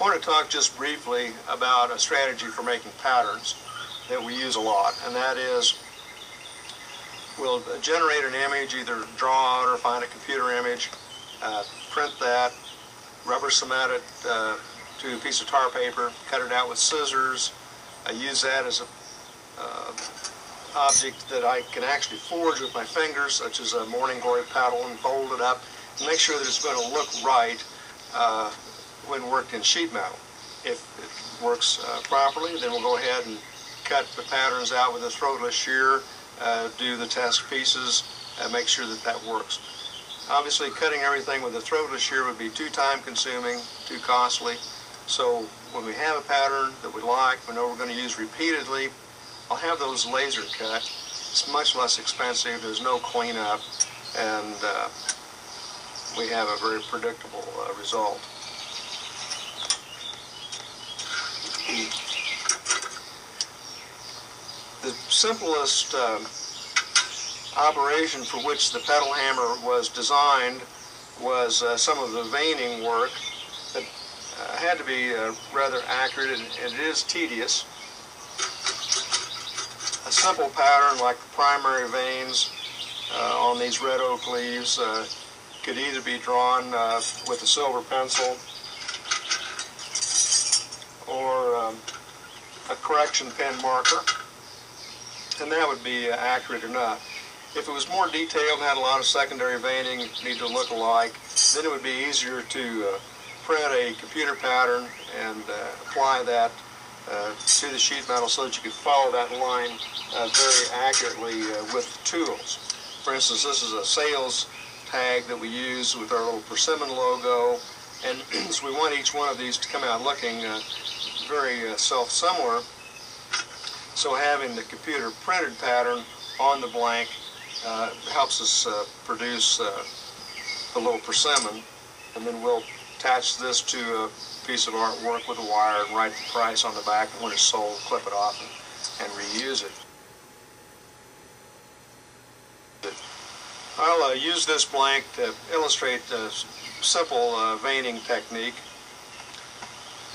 I want to talk just briefly about a strategy for making patterns that we use a lot, and that is we'll generate an image, either draw it or find a computer image, print that, rubber cement it to a piece of tar paper, cut it out with scissors, use that as a object that I can actually forge with my fingers, such as a morning glory petal, and fold it up and make sure that it's going to look right when worked in sheet metal. If it works properly, then we'll go ahead and cut the patterns out with a throatless shear, do the test pieces, and make sure that that works. Obviously, cutting everything with a throatless shear would be too time-consuming, too costly. So when we have a pattern that we like, we know we're going to use repeatedly, I'll have those laser cut. It's much less expensive, there's no cleanup, and we have a very predictable result. The simplest operation for which the pedal hammer was designed was some of the veining work that had to be rather accurate, and it is tedious. A simple pattern like the primary veins on these red oak leaves could either be drawn with a silver pencil or a correction pen marker, and that would be accurate enough. If it was more detailed and had a lot of secondary veining, need to look alike, then it would be easier to print a computer pattern and apply that to the sheet metal so that you could follow that line very accurately with the tools. For instance, this is a sales tag that we use with our little Persimmon logo, and so we want each one of these to come out looking very self-similar. So having the computer printed pattern on the blank helps us produce the little Persimmon, and then we'll attach this to a piece of artwork with a wire and write the price on the back, and when it's sold, clip it off and reuse it. I'll use this blank to illustrate a simple veining technique.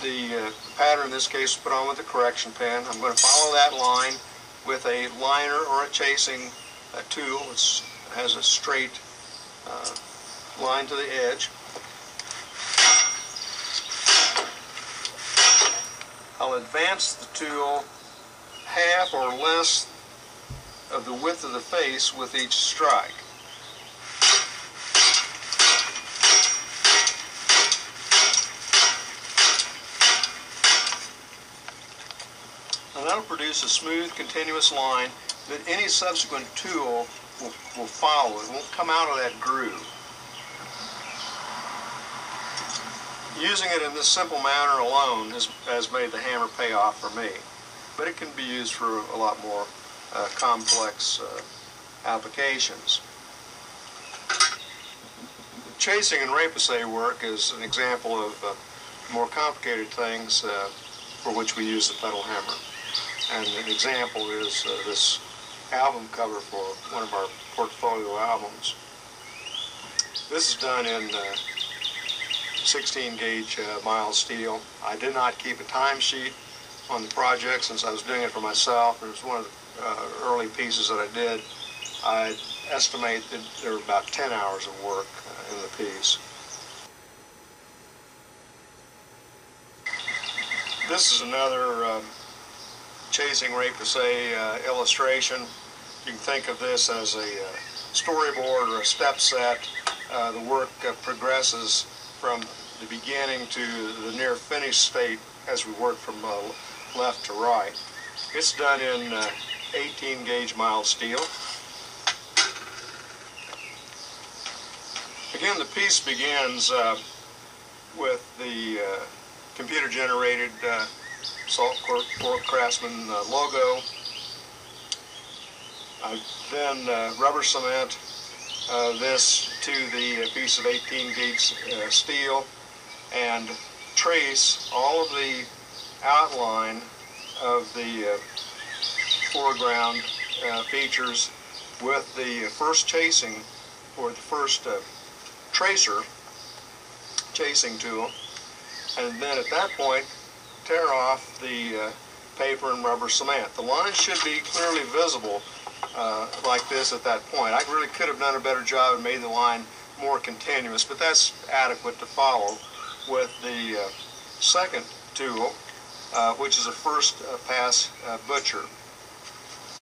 The pattern in this case is put on with a correction pen. I'm going to follow that line with a liner or a chasing tool, which has a straight line to the edge. I'll advance the tool half or less of the width of the face with each strike. And that'll produce a smooth, continuous line that any subsequent tool will follow. It won't come out of that groove. Using it in this simple manner alone has made the hammer pay off for me, but it can be used for a lot more complex applications. Chasing and repoussé work is an example of more complicated things for which we use the pedal hammer. And an example is this album cover for one of our portfolio albums. This is done in 16 gauge mild steel. I did not keep a timesheet on the project since I was doing it for myself. It was one of the early pieces that I did. I estimate that there were about 10 hours of work in the piece. This is another chasing repoussé illustration. You can think of this as a storyboard or a step set. The work progresses from the beginning to the near finished state as we work from left to right. It's done in 18 gauge mild steel. Again, the piece begins with the computer generated Salt Fork Craftsman logo. I then rubber cement this to the piece of 18 gauge steel and trace all of the outline of the foreground features with the first chasing, or the first tracer chasing tool. and then at that point tear off the paper and rubber cement. The line should be clearly visible like this at that point. I really could have done a better job and made the line more continuous, but that's adequate to follow with the second tool, which is a first pass butcher.